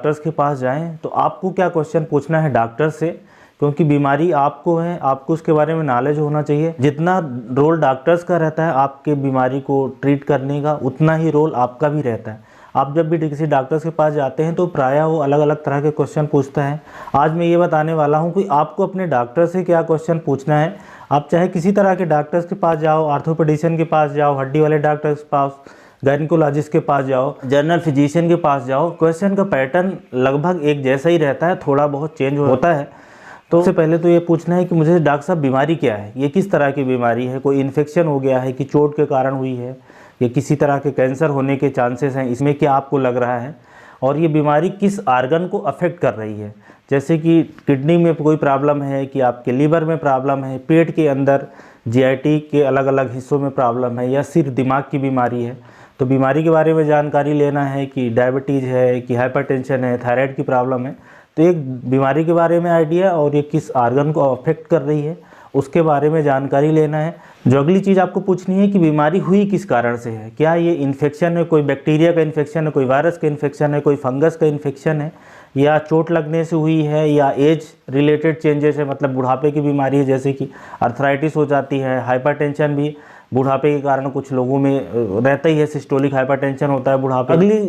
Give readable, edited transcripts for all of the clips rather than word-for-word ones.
Doctors के पास जाएं तो आपको क्या क्वेश्चन पूछना है डॉक्टर से, क्योंकि बीमारी आपको है, आपको उसके बारे में नॉलेज होना चाहिए। जितना रोल डॉक्टर्स का रहता है आपके बीमारी को ट्रीट करने का, उतना ही रोल आपका भी रहता है। आप जब भी किसी डॉक्टर्स के पास जाते हैं तो प्रायः वो अलग अलग तरह के क्वेश्चन पूछता है। आज मैं ये बताने वाला हूँ कि आपको अपने डॉक्टर से क्या क्वेश्चन पूछना है। आप चाहे किसी तरह के डॉक्टर्स के पास जाओ, आर्थोपेडिशियन के पास जाओ, हड्डी वाले डॉक्टर के पास, गायनिकोलॉजिस्ट के पास जाओ, जनरल फिजिशियन के पास जाओ, क्वेश्चन का पैटर्न लगभग एक जैसा ही रहता है, थोड़ा बहुत चेंज होता है। तो सबसे पहले तो ये पूछना है कि मुझे डॉक्टर साहब बीमारी क्या है, ये किस तरह की बीमारी है, कोई इन्फेक्शन हो गया है कि चोट के कारण हुई है, या किसी तरह के कैंसर होने के चांसेस हैं, इसमें क्या आपको लग रहा है, और ये बीमारी किस आर्गन को अफेक्ट कर रही है। जैसे कि किडनी में कोई प्रॉब्लम है, कि आपके लीवर में प्रॉब्लम है, पेट के अंदर जीआईटी के अलग अलग हिस्सों में प्रॉब्लम है, या सिर्फ दिमाग की बीमारी है। तो बीमारी के बारे में जानकारी लेना है कि डायबिटीज़ है, कि हाइपरटेंशन है, थायराइड की प्रॉब्लम है, तो एक बीमारी के बारे में आइडिया और ये किस आर्गन को अफेक्ट कर रही है उसके बारे में जानकारी लेना है। जो अगली चीज़ आपको पूछनी है कि बीमारी हुई किस कारण से है, क्या ये इन्फेक्शन है, कोई बैक्टीरिया का इन्फेक्शन है, कोई वायरस का इन्फेक्शन है, कोई फंगस का इन्फेक्शन है, या चोट लगने से हुई है, या एज रिलेटेड चेंजेस है, मतलब बुढ़ापे की बीमारी है, जैसे कि अर्थराइटिस हो जाती है। हाइपरटेंशन भी बुढ़ापे के कारण कुछ लोगों में रहता ही है, सिस्टोलिक हाइपरटेंशन होता है बुढ़ापे। अगली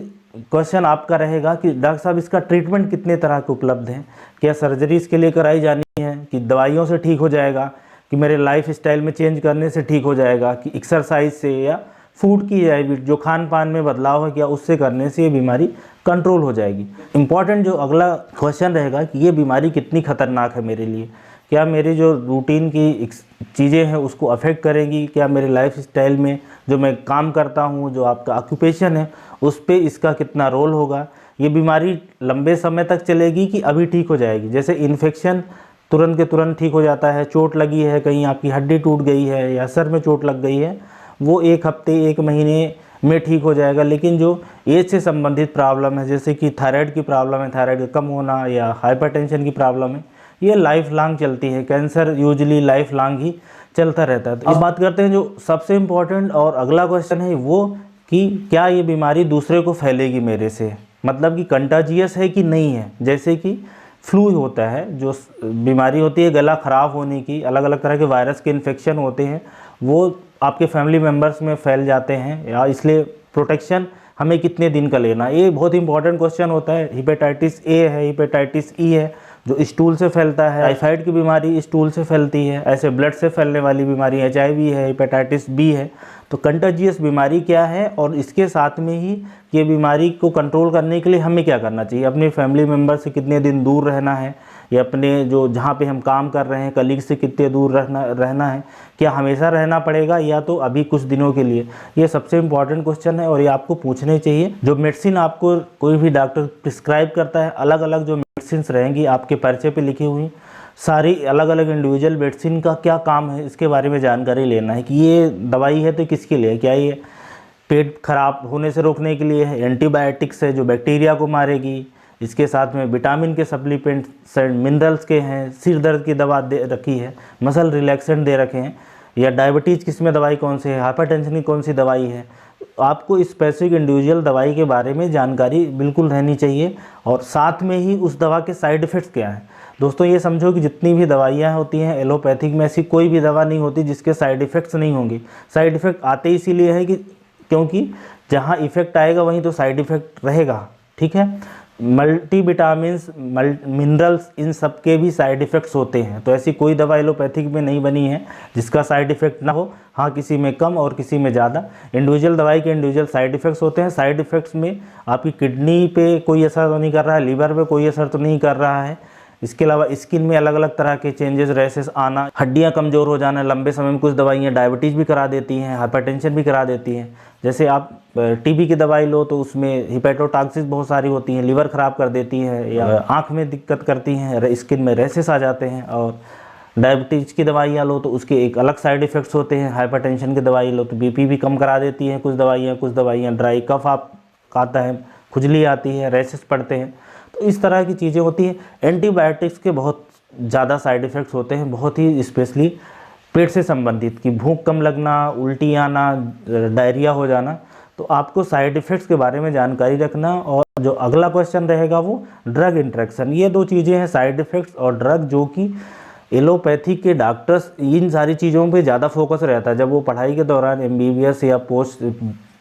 क्वेश्चन आपका रहेगा कि डॉक्टर साहब इसका ट्रीटमेंट कितने तरह के उपलब्ध हैं, क्या सर्जरी इसके लिए कराई जानी है, कि दवाइयों से ठीक हो जाएगा, कि मेरे लाइफ स्टाइल में चेंज करने से ठीक हो जाएगा, कि एक्सरसाइज से, या फूड की हैबिट जो खान पान में बदलाव है क्या उससे करने से ये बीमारी कंट्रोल हो जाएगी। इम्पॉर्टेंट जो अगला क्वेश्चन रहेगा कि ये बीमारी कितनी खतरनाक है मेरे लिए, क्या मेरी जो रूटीन की चीज़ें हैं उसको अफेक्ट करेंगी, क्या मेरे लाइफ स्टाइल में जो मैं काम करता हूँ, जो आपका ऑक्यूपेशन है, उस पर इसका कितना रोल होगा। ये बीमारी लंबे समय तक चलेगी कि अभी ठीक हो जाएगी। जैसे इन्फेक्शन तुरंत के तुरंत ठीक हो जाता है, चोट लगी है, कहीं आपकी हड्डी टूट गई है या सर में चोट लग गई है, वो एक हफ्ते एक महीने में ठीक हो जाएगा। लेकिन जो एज से संबंधित प्रॉब्लम है, जैसे कि थायराइड की प्रॉब्लम है, थायराइड का कम होना, या हाइपरटेंशन की प्रॉब्लम है, ये लाइफ लॉन्ग चलती है। कैंसर यूजुअली लाइफ लॉन्ग ही चलता रहता है। तो अब बात करते हैं जो सबसे इम्पोर्टेंट और अगला क्वेश्चन है वो कि क्या ये बीमारी दूसरे को फैलेगी मेरे से, मतलब कि कंटाजियस है कि नहीं है। जैसे कि फ्लू होता है, जो बीमारी होती है गला ख़राब होने की, अलग अलग तरह के वायरस के इन्फेक्शन होते हैं, वो आपके फैमिली मेम्बर्स में फैल जाते हैं, या इसलिए प्रोटेक्शन हमें कितने दिन का लेना, ये बहुत इंपॉर्टेंट क्वेश्चन होता है। हेपेटाइटिस ए है, हेपेटाइटिस ई है जो स्टूल से फैलता है, टाइफाइड की बीमारी स्टूल से फैलती है, ऐसे ब्लड से फैलने वाली बीमारी HIV है, हेपेटाइटिस बी है। तो कंटाजियस बीमारी क्या है, और इसके साथ में ही ये बीमारी को कंट्रोल करने के लिए हमें क्या करना चाहिए, अपने फैमिली मेम्बर से कितने दिन दूर रहना है, या अपने जो जहाँ पे हम काम कर रहे हैं कलीग से कितने दूर रहना है, क्या हमेशा रहना पड़ेगा या तो अभी कुछ दिनों के लिए। ये सबसे इम्पॉर्टेंट क्वेश्चन है और ये आपको पूछने चाहिए। जो मेडिसिन आपको कोई भी डॉक्टर प्रिस्क्राइब करता है, अलग अलग जो मेडिसिन रहेंगी आपके पर्चे पे लिखी हुई, सारी अलग अलग इंडिविजुअल मेडिसिन का क्या काम है इसके बारे में जानकारी लेना है, कि ये दवाई है तो किसके लिए, क्या ये पेट खराब होने से रोकने के लिए है, एंटीबायोटिक्स है जो बैक्टीरिया को मारेगी, इसके साथ में विटामिन के सप्लीमेंट्स, मिनरल्स के हैं, सिर दर्द की दवा दे रखी है, मसल रिलैक्सेंट दे रखे हैं, या डायबिटीज़ किस में दवाई कौन सी है, हाइपरटेंशन की कौन सी दवाई है। आपको स्पेसिफिक इंडिविजुअल दवाई के बारे में जानकारी बिल्कुल रहनी चाहिए, और साथ में ही उस दवा के साइड इफ़ेक्ट्स क्या हैं। दोस्तों ये समझो कि जितनी भी दवाइयाँ होती हैं एलोपैथिक में, ऐसी कोई भी दवा नहीं होती जिसके साइड इफ़ेक्ट्स नहीं होंगे। साइड इफ़ेक्ट आते इसीलिए है कि क्योंकि जहाँ इफ़ेक्ट आएगा वहीं तो साइड इफ़ेक्ट रहेगा, ठीक है। मल्टीविटामिन्स, मिनरल्स, इन सब के भी साइड इफ़ेक्ट्स होते हैं। तो ऐसी कोई दवा एलोपैथिक में नहीं बनी है जिसका साइड इफ़ेक्ट ना हो। हाँ, किसी में कम और किसी में ज़्यादा। इंडिविजुअल दवाई के इंडिविजुअल साइड इफ़ेक्ट्स होते हैं। साइड इफ़ेक्ट्स में आपकी किडनी पे कोई असर तो नहीं कर रहा है, लीवर पे कोई असर तो नहीं कर रहा है। इसके अलावा स्किन में अलग अलग तरह के चेंजेस, रैसेस आना, हड्डियां कमज़ोर हो जाना लंबे समय में। कुछ दवाइयाँ डायबिटीज़ भी करा देती हैं, हाइपरटेंशन भी करा देती हैं। जैसे आप टीबी की दवाई लो तो उसमें हिपेटोटॉक्सिस बहुत सारी होती हैं, लिवर ख़राब कर देती है, या आँख में दिक्कत करती हैं, स्किन में रैसेस आ जाते हैं। और डायबिटीज़ की दवाइयाँ लो तो उसके एक अलग साइड इफ़ेक्ट्स होते हैं। हाइपरटेंशन की दवाई लो तो बीपी भी कम करा देती हैं कुछ दवाइयाँ ड्राई कफ आप आता है, खुजली आती है, रैसेस पड़ते हैं। तो इस तरह की चीज़ें होती हैं। एंटीबायोटिक्स के बहुत ज़्यादा साइड इफ़ेक्ट्स होते हैं, बहुत ही स्पेशली पेट से संबंधित, कि भूख कम लगना, उल्टी आना, डायरिया हो जाना। तो आपको साइड इफ़ेक्ट्स के बारे में जानकारी रखना। और जो अगला क्वेश्चन रहेगा वो ड्रग इंटरेक्शन। ये दो चीज़ें हैं, साइड इफ़ेक्ट्स और ड्रग, जो कि एलोपैथी के डॉक्टर्स इन सारी चीज़ों पे ज़्यादा फोकस रहता है जब वो पढ़ाई के दौरान MBBS या पोस्ट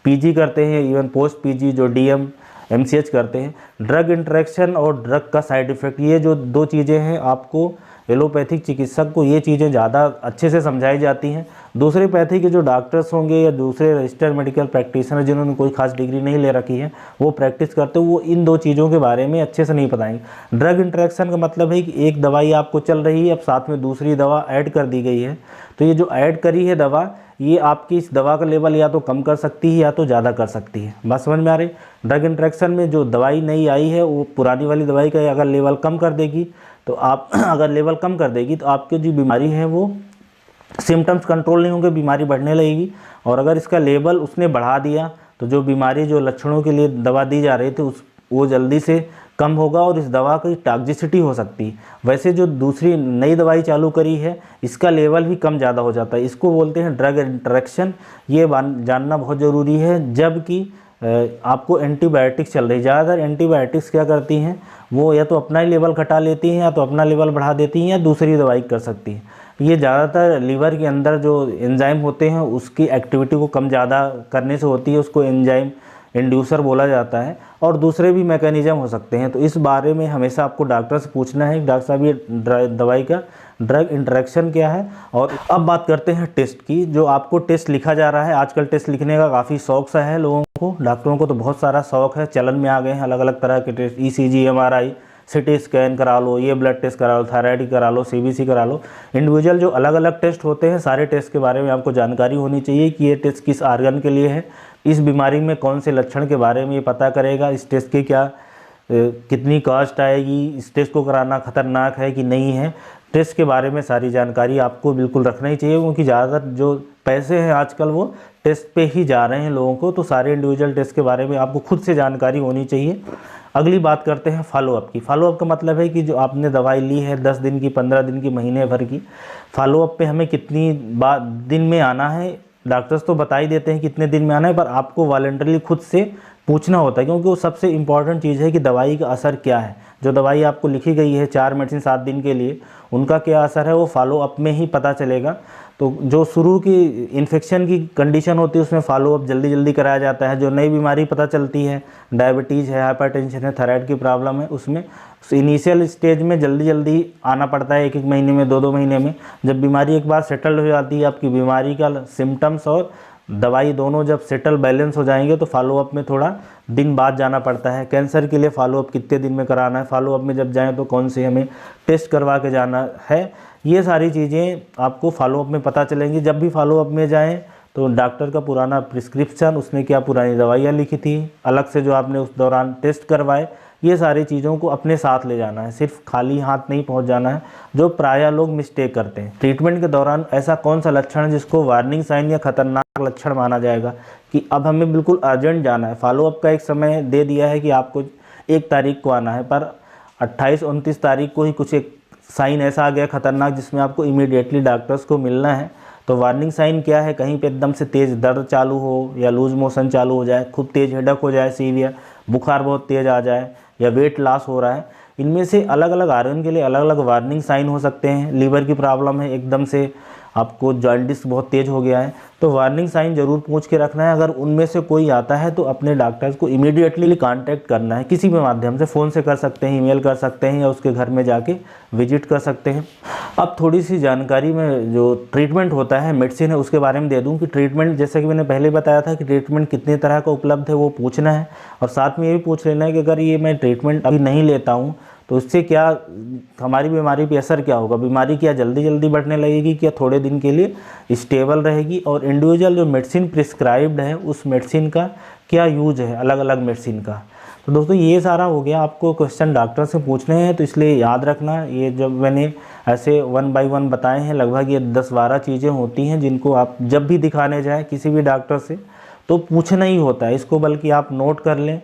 पीजी करते हैं, इवन पोस्ट पीजी जो DM MCH करते हैं। ड्रग इंटरेक्शन और ड्रग का साइड इफ़ेक्ट, ये जो दो चीज़ें हैं, आपको एलोपैथिक चिकित्सक को ये चीज़ें ज़्यादा अच्छे से समझाई जाती हैं। दूसरे पैथी के जो डॉक्टर्स होंगे या दूसरे रजिस्टर्ड मेडिकल प्रैक्टिशनर जिन्होंने कोई खास डिग्री नहीं ले रखी है, वो प्रैक्टिस करते हो, वो इन दो चीज़ों के बारे में अच्छे से नहीं बताएंगे। ड्रग इंटरेक्शन का मतलब है कि एक दवाई आपको चल रही है, अब साथ में दूसरी दवा ऐड कर दी गई है, तो ये जो ऐड करी है दवा, ये आपकी इस दवा का लेवल या तो कम कर सकती है या तो ज़्यादा कर सकती है। बात समझ में आ रही? ड्रग इंटरेक्शन में जो दवाई नई आई है वो पुरानी वाली दवाई का अगर लेवल कम कर देगी, तो आप अगर लेवल कम कर देगी तो आपकी जो बीमारी है वो सिम्टम्स कंट्रोल नहीं होंगे, बीमारी बढ़ने लगेगी। और अगर इसका लेवल उसने बढ़ा दिया तो जो बीमारी, जो लक्षणों के लिए दवा दी जा रही थी वो जल्दी से कम होगा और इस दवा की टॉक्सिसिटी हो सकती है। वैसे जो दूसरी नई दवाई चालू करी है, इसका लेवल भी कम ज़्यादा हो जाता है। इसको बोलते हैं ड्रग इंटरेक्शन। ये जानना बहुत ज़रूरी है। जबकि आपको एंटीबायोटिक्स चल रही, ज़्यादातर एंटीबायोटिक्स क्या करती हैं, वो या तो अपना ही लेवल घटा लेती हैं या तो अपना लेवल बढ़ा देती हैं या दूसरी दवाई कर सकती हैं। ये ज़्यादातर लीवर के अंदर जो एंजाइम होते हैं उसकी एक्टिविटी को कम ज़्यादा करने से होती है, उसको एंजाइम इंड्यूसर बोला जाता है। और दूसरे भी मैकेनिज़्म हो सकते हैं। तो इस बारे में हमेशा आपको डॉक्टर से पूछना है, डॉक्टर साहब ये दवाई का ड्रग इंटरेक्शन क्या है। और अब बात करते हैं टेस्ट की। जो आपको टेस्ट लिखा जा रहा है, आजकल टेस्ट लिखने का काफ़ी शौक सा है लोगों को, डॉक्टरों को तो बहुत सारा शौक है, चलन में आ गए हैं अलग अलग तरह के test. ECG, MRI, CT scan करा लो, ये ब्लड टेस्ट करा लो, थायराइड करा लो, CBC करा लो। इंडिविजुअल जो अलग अलग टेस्ट होते हैं, सारे टेस्ट के बारे में आपको जानकारी होनी चाहिए कि ये टेस्ट किस आर्गन के लिए है, इस बीमारी में कौन से लक्षण के बारे में ये पता करेगा, इस टेस्ट के क्या कितनी कॉस्ट आएगी, इस टेस्ट को कराना खतरनाक है कि नहीं है। टेस्ट के बारे में सारी जानकारी आपको बिल्कुल रखना ही चाहिए, क्योंकि ज़्यादातर जो पैसे हैं आजकल वो टेस्ट पे ही जा रहे हैं लोगों को। तो सारे इंडिविजुअल टेस्ट के बारे में आपको खुद से जानकारी होनी चाहिए। अगली बात करते हैं फॉलोअप की। फॉलोअप का मतलब है कि जो आपने दवाई ली है 10 दिन की, 15 दिन की, महीने भर की, फॉलोअप पे हमें कितनी दिन में आना है। डॉक्टर्स तो बता ही देते हैं कितने दिन में आना है, पर आपको वॉलंटरली खुद से पूछना होता है, क्योंकि वो सबसे इम्पॉर्टेंट चीज़ है कि दवाई का असर क्या है। जो दवाई आपको लिखी गई है 4 मेडिसिन 7 दिन के लिए, उनका क्या असर है वो फॉलोअप में ही पता चलेगा। तो जो शुरू की इन्फेक्शन की कंडीशन होती है उसमें फॉलोअप जल्दी जल्दी कराया जाता है। जो नई बीमारी पता चलती है, डायबिटीज़ है, हाइपरटेंशन है, थायराइड की प्रॉब्लम है, उसमें इनिशियल स्टेज में जल्दी जल्दी आना पड़ता है, 1-1 महीने में, 2-2 महीने में। जब बीमारी एक बार सेटल हो जाती है, आपकी बीमारी का सिम्टम्स और दवाई दोनों जब सेटल बैलेंस हो जाएंगे, तो फॉलोअप में थोड़ा दिन बाद जाना पड़ता है। कैंसर के लिए फॉलोअप कितने दिन में कराना है, फॉलोअप में जब जाएं तो कौन से हमें टेस्ट करवा के जाना है, ये सारी चीज़ें आपको फॉलोअप में पता चलेंगी। जब भी फॉलोअप में जाएं तो डॉक्टर का पुराना प्रिस्क्रिप्शन, उसमें क्या पुरानी दवाइयाँ लिखी थी, अलग से जो आपने उस दौरान टेस्ट करवाए, ये सारी चीज़ों को अपने साथ ले जाना है। सिर्फ खाली हाथ नहीं पहुंच जाना है, जो प्रायः लोग मिस्टेक करते हैं। ट्रीटमेंट के दौरान ऐसा कौन सा लक्षण है जिसको वार्निंग साइन या खतरनाक लक्षण माना जाएगा कि अब हमें बिल्कुल अर्जेंट जाना है। फॉलोअप का एक समय दे दिया है कि आपको 1 तारीख को आना है, पर 28-29 तारीख को ही कुछ एक साइन ऐसा आ गया खतरनाक जिसमें आपको इमीडिएटली डॉक्टर्स को मिलना है। तो वार्निंग साइन क्या है? कहीं पे एकदम से तेज़ दर्द चालू हो या लूज मोशन चालू हो जाए, खूब तेज़ हेडक हो जाए, सीवियर बुखार बहुत तेज़ आ जाए, या वेट लॉस हो रहा है। इनमें से अलग अलग आर्गन के लिए अलग अलग वार्निंग साइन हो सकते हैं। लीवर की प्रॉब्लम है, एकदम से आपको जॉन्डिस बहुत तेज़ हो गया है, तो वार्निंग साइन ज़रूर पूछ के रखना है। अगर उनमें से कोई आता है तो अपने डॉक्टर्स को इमीडिएटली कांटेक्ट करना है, किसी भी माध्यम से, फ़ोन से कर सकते हैं, ईमेल कर सकते हैं, या उसके घर में जाके विजिट कर सकते हैं। अब थोड़ी सी जानकारी में जो ट्रीटमेंट होता है, मेडिसिन है, उसके बारे में दे दूं कि ट्रीटमेंट, जैसे कि मैंने पहले बताया था कि ट्रीटमेंट कितने तरह का उपलब्ध है वो पूछना है। और साथ में ये भी पूछ लेना है कि अगर ये मैं ट्रीटमेंट अभी नहीं लेता हूँ तो उससे क्या हमारी बीमारी पे असर क्या होगा, बीमारी क्या जल्दी जल्दी बढ़ने लगेगी, क्या थोड़े दिन के लिए स्टेबल रहेगी, और इंडिविजुअल जो मेडिसिन प्रिस्क्राइब्ड है उस मेडिसिन का क्या यूज है, अलग अलग मेडिसिन का। तो दोस्तों ये सारा हो गया, आपको क्वेश्चन डॉक्टर से पूछने हैं, तो इसलिए याद रखना, ये जब मैंने ऐसे 1 बाय 1 बताए हैं, लगभग ये 10-12 चीज़ें होती हैं जिनको आप जब भी दिखाने जाएँ किसी भी डॉक्टर से तो पूछना ही होता है इसको, बल्कि आप नोट कर लें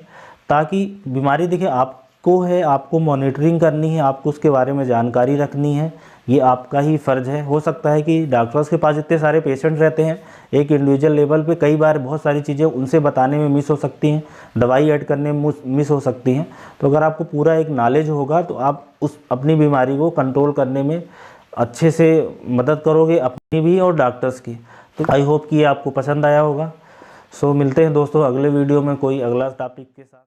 ताकि बीमारी, देखिए आपको आपको है, आपको मॉनिटरिंग करनी है, आपको उसके बारे में जानकारी रखनी है, ये आपका ही फ़र्ज़ है। हो सकता है कि डॉक्टर्स के पास इतने सारे पेशेंट रहते हैं, एक इंडिविजुअल लेवल पे कई बार बहुत सारी चीज़ें उनसे बताने में मिस हो सकती हैं, दवाई ऐड करने में मिस हो सकती हैं। तो अगर आपको पूरा एक नॉलेज होगा तो आप उस अपनी बीमारी को कंट्रोल करने में अच्छे से मदद करोगे, अपनी भी और डॉक्टर्स की। तो आई होप कि ये आपको पसंद आया होगा। सो मिलते हैं दोस्तों अगले वीडियो में कोई अगला टॉपिक के साथ।